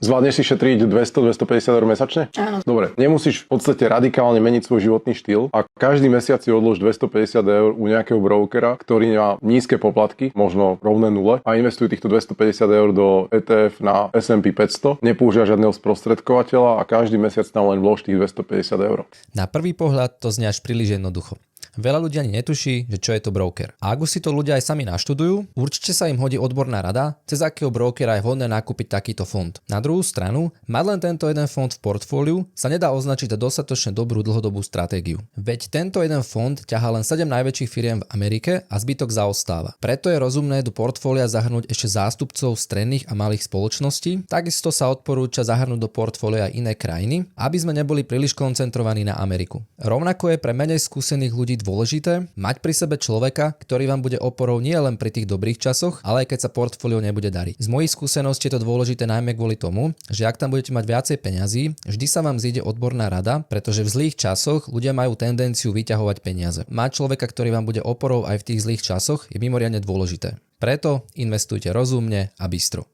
Zvládneš si šetriť 200-250 eur mesačne? Áno. Dobre, nemusíš v podstate radikálne meniť svoj životný štýl a každý mesiac si odlož 250 eur u nejakého brokera, ktorý má nízke poplatky, možno rovné nule, a investuj týchto 250 eur do ETF na S&P 500, nepoužíva žiadneho sprostredkovateľa a každý mesiac tam len vlož tých 250 eur. Na prvý pohľad to znie až príliš jednoducho. Veľa ľudí ani netuší, že čo je to broker. A ak už si to ľudia aj sami naštudujú, určite sa im hodí odborná rada, cez akého brokera je vhodné nakúpiť takýto fond. Na druhú stranu, mať len tento jeden fond v portfóliu sa nedá označiť za dostatočne dobrú dlhodobú stratégiu. Veď tento jeden fond ťahá len 7 najväčších firiem v Amerike a zbytok zaostáva. Preto je rozumné do portfólia zahrnúť ešte zástupcov stredných a malých spoločností. Takisto sa odporúča zahrnúť do portfólia aj iné krajiny, aby sme neboli príliš koncentrovaní na Ameriku. Rovnako je pre menej skúsených ľudí dôležité mať pri sebe človeka, ktorý vám bude oporou nie len pri tých dobrých časoch, ale aj keď sa portfólio nebude dariť. Z mojich skúseností je to dôležité najmä kvôli tomu, že ak tam budete mať viacej peňazí, vždy sa vám zíde odborná rada, pretože v zlých časoch ľudia majú tendenciu vyťahovať peniaze. Mať človeka, ktorý vám bude oporou aj v tých zlých časoch, je mimoriadne dôležité. Preto investujte rozumne a bystro.